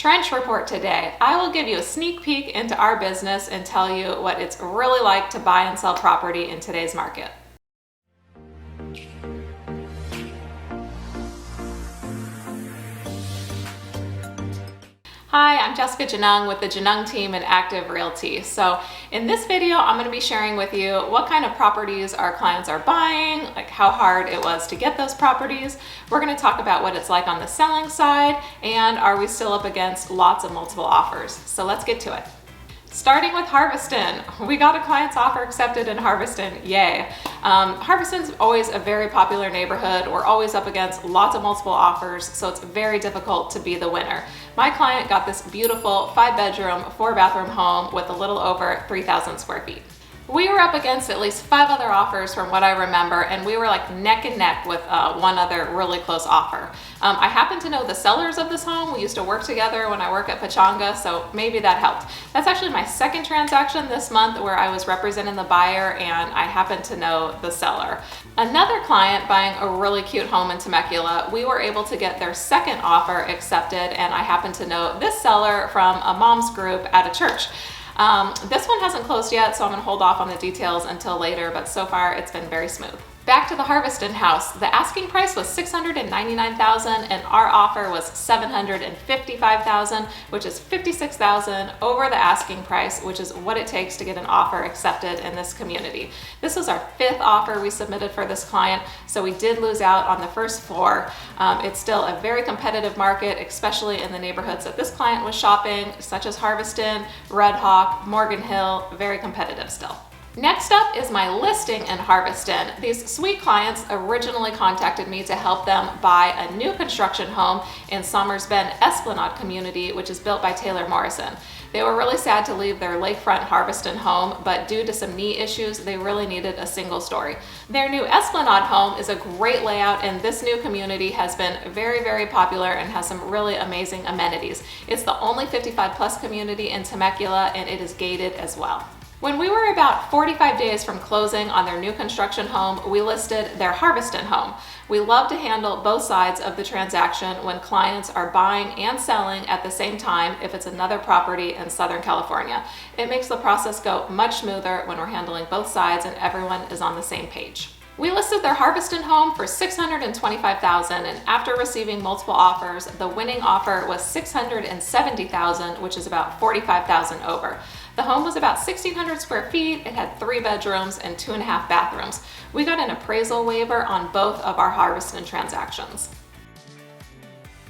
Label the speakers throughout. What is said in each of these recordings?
Speaker 1: Trench Report today. I will give you a sneak peek into our business and tell you what it's really like to buy and sell property in today's market. Hi, I'm Jessica Genung with the Genung team at Active Realty. So in this video, I'm going to be sharing with you what kind of properties our clients are buying, like how hard it was to get those properties. We're going to talk about what it's like on the selling side, and are we still up against lots of multiple offers. So let's get to it. Starting with Harveston, we got a client's offer accepted in Harveston, yay. Harveston's always a very popular neighborhood. We're always up against lots of multiple offers, so it's very difficult to be the winner. My client got this beautiful 5-bedroom, 4-bathroom home with a little over 3,000 square feet. We were up against at least 5 other offers from what I remember, and we were like neck and neck with one other really close offer. I happen to know the sellers of this home. We used to work together when I work at Pachanga, so maybe that helped. That's actually my second transaction this month where I was representing the buyer and I happen to know the seller. Another client buying a really cute home in Temecula, we were able to get their second offer accepted, and I happen to know this seller from a mom's group at a church. This one hasn't closed yet, so I'm going to hold off on the details until later, but so far it's been very smooth. Back to the Harveston house. The asking price was $699,000 and our offer was $755,000, which is $56,000 over the asking price, which is what it takes to get an offer accepted in this community. This was our 5th offer we submitted for this client, so we did lose out on the first 4. It's still a very competitive market, especially in the neighborhoods that this client was shopping, such as Harveston, Red Hawk, Morgan Hill, very competitive still. Next up is my listing in Harveston. These sweet clients originally contacted me to help them buy a new construction home in Somers Bend Esplanade community, which is built by Taylor Morrison. They were really sad to leave their lakefront Harveston home, but due to some knee issues, they really needed a single story. Their new Esplanade home is a great layout, and this new community has been very, very popular and has some really amazing amenities. It's the only 55+ community in Temecula, and it is gated as well. When we were about 45 days from closing on their new construction home, we listed their Harveston home. We love to handle both sides of the transaction when clients are buying and selling at the same time if it's another property in Southern California. It makes the process go much smoother when we're handling both sides and everyone is on the same page. We listed their Harveston home for $625,000, and after receiving multiple offers, the winning offer was $670,000, which is about $45,000 over. The home was about 1,600 square feet. It had 3 bedrooms and 2.5 bathrooms. We got an appraisal waiver on both of our Harveston transactions.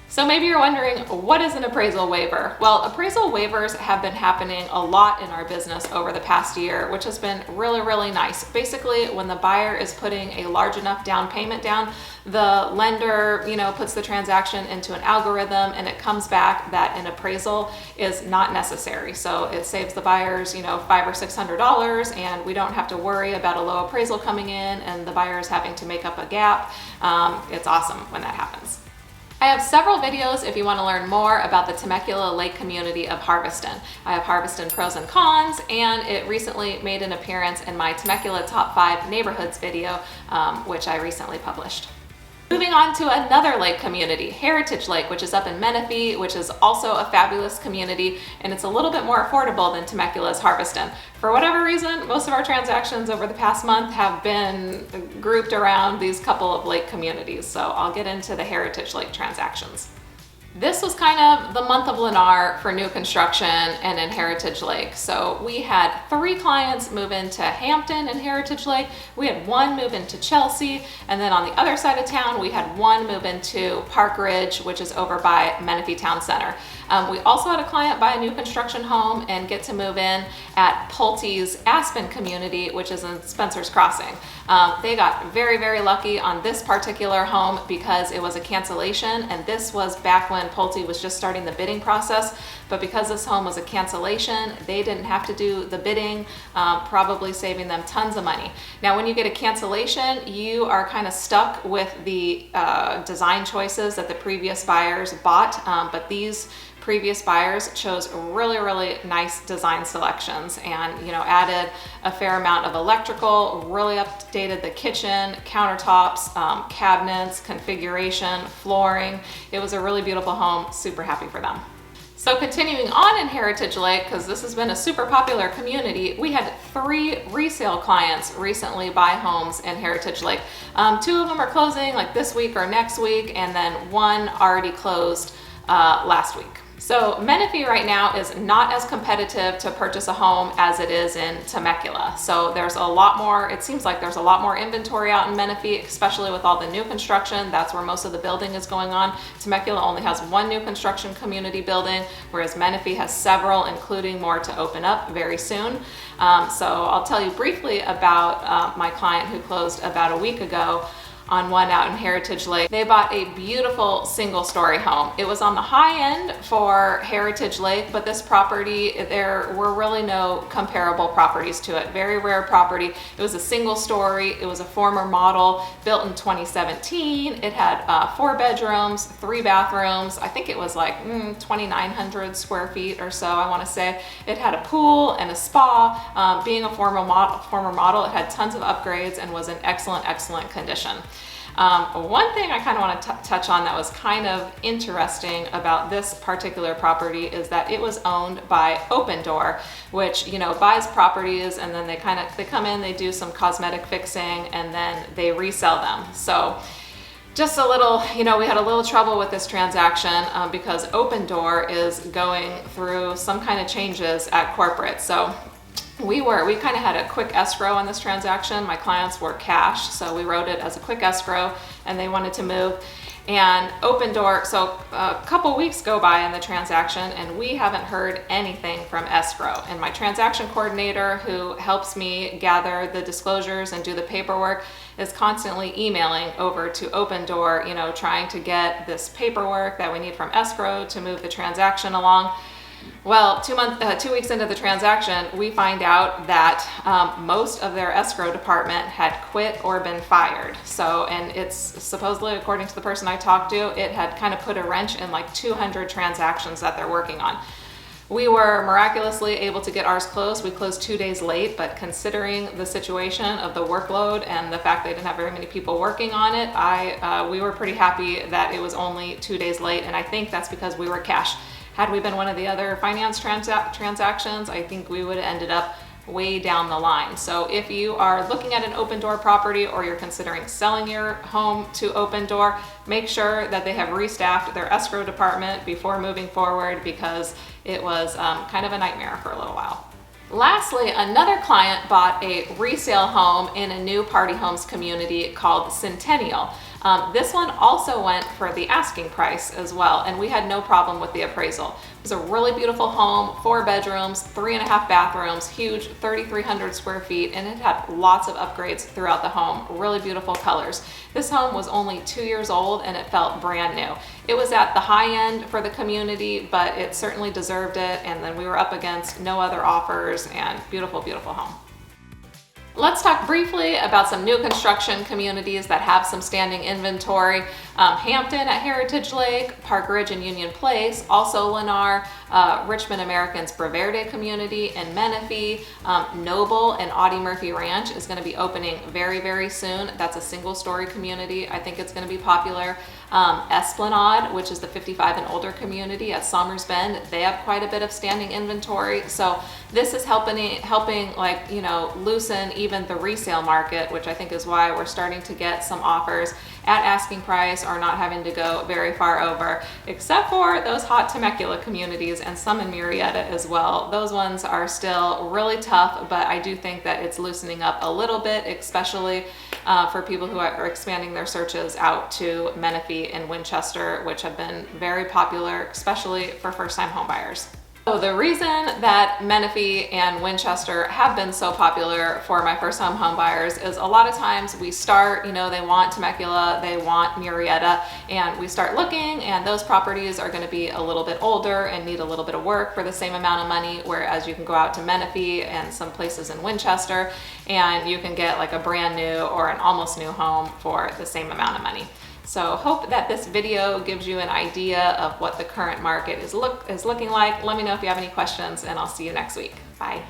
Speaker 1: So maybe you're wondering, what is an appraisal waiver? Well, appraisal waivers have been happening a lot in our business over the past year, which has been really, really nice. Basically, when the buyer is putting a large enough down payment down, the lender, puts the transaction into an algorithm and it comes back that an appraisal is not necessary. So it saves the buyers, $500 or $600, and we don't have to worry about a low appraisal coming in and the buyers having to make up a gap. It's awesome when that happens. I have several videos if you want to learn more about the Temecula Lake community of Harveston. I have Harveston pros and cons, and it recently made an appearance in my Temecula Top 5 Neighborhoods video, which I recently published. Moving on to another lake community, Heritage Lake, which is up in Menifee, which is also a fabulous community, and it's a little bit more affordable than Temecula's Harveston. For whatever reason, most of our transactions over the past month have been grouped around these couple of lake communities, so I'll get into the Heritage Lake transactions. This was kind of the month of Lennar for new construction and in Heritage Lake. So we had 3 clients move into Hampton and Heritage Lake. We had 1 move into Chelsea. And then on the other side of town, we had 1 move into Park Ridge, which is over by Menifee Town Center. We also had a client buy a new construction home and get to move in at Pulte's Aspen community, which is in Spencer's Crossing. They got very, very lucky on this particular home because it was a cancellation, and this was back when Pulte was just starting the bidding process. But because this home was a cancellation, they didn't have to do the bidding, probably saving them tons of money. Now, when you get a cancellation, you are kind of stuck with the design choices that the previous buyers bought, but these previous buyers chose really, really nice design selections and, added a fair amount of electrical, really updated the kitchen, countertops, cabinets, configuration, flooring. It was a really beautiful home, super happy for them. So continuing on in Heritage Lake, because this has been a super popular community, we had 3 resale clients recently buy homes in Heritage Lake. 2 of them are closing like this week or next week, and then 1 already closed last week. So Menifee right now is not as competitive to purchase a home as it is in Temecula. So there's a lot more, it seems like there's a lot more inventory out in Menifee, especially with all the new construction. That's where most of the building is going on. Temecula only has 1 new construction community building, whereas Menifee has several, including more to open up very soon. So I'll tell you briefly about my client who closed about a week ago on one out in Heritage Lake. They bought a beautiful single-story home. It was on the high end for Heritage Lake, but this property, there were really no comparable properties to it. Very rare property. It was a single story. It was a former model built in 2017. It had 4 bedrooms, 3 bathrooms. I think it was like 2,900 square feet or so, I want to say. It had a pool and a spa. Being a former model, it had tons of upgrades and was in excellent condition. One thing I kind of want to touch on that was kind of interesting about this particular property is that it was owned by Opendoor, which, you know, buys properties and then they come in, they do some cosmetic fixing, and then they resell them. So just a little, you know, we had a little trouble with this transaction because Opendoor is going through some kind of changes at corporate. So we kind of had a quick escrow on this transaction. My clients were cash, so we wrote it as a quick escrow, and they wanted to move. And Opendoor, so a couple weeks go by in the transaction, and we haven't heard anything from escrow. And my transaction coordinator, who helps me gather the disclosures and do the paperwork, is constantly emailing over to Opendoor, you know, trying to get this paperwork that we need from escrow to move the transaction along. Well, 2 weeks into the transaction, we find out that most of their escrow department had quit or been fired. So, and it's supposedly, according to the person I talked to, it had kind of put a wrench in like 200 transactions that they're working on. We were miraculously able to get ours closed. We closed 2 days late, but considering the situation of the workload and the fact they didn't have very many people working on it, we were pretty happy that it was only 2 days late, and I think that's because we were cash. Had we been one of the other finance transactions, I think we would have ended up way down the line. So if you are looking at an Opendoor property or you're considering selling your home to Opendoor, make sure that they have restaffed their escrow department before moving forward, because it was kind of a nightmare for a little while. Lastly, another client bought a resale home in a new Pardee homes community called Centennial. This one also went for the asking price as well, and we had no problem with the appraisal. It was a really beautiful home, 4 bedrooms, 3.5 bathrooms, huge, 3,300 square feet, and it had lots of upgrades throughout the home, really beautiful colors. This home was only 2 years old and it felt brand new. It was at the high end for the community, but it certainly deserved it, and then we were up against no other offers, and beautiful home. Let's talk briefly about some new construction communities that have some standing inventory. Hampton at Heritage Lake, Park Ridge and Union Place, also Lennar, Richmond Americans Breverde community in Menifee, Noble and Audie Murphy Ranch is going to be opening very soon. That's a single-story community. I think it's going to be popular. Esplanade, which is the 55 and older community at Somers Bend, they have quite a bit of standing inventory. So this is helping like, you know, loosen even the resale market, which I think is why we're starting to get some offers at asking price or not having to go very far over, except for those hot Temecula communities and some in Murrieta as well. Those ones are still really tough, but I do think that it's loosening up a little bit, especially for people who are expanding their searches out to Menifee and Winchester, which have been very popular, especially for first-time home buyers. So the reason that Menifee and Winchester have been so popular for my first-time home buyers is a lot of times we start, you know, they want Temecula, they want Murrieta, and we start looking, and those properties are going to be a little bit older and need a little bit of work for the same amount of money, whereas you can go out to Menifee and some places in Winchester and you can get like a brand new or an almost new home for the same amount of money. So hope that this video gives you an idea of what the current market is looking like. Let me know if you have any questions, and I'll see you next week. Bye.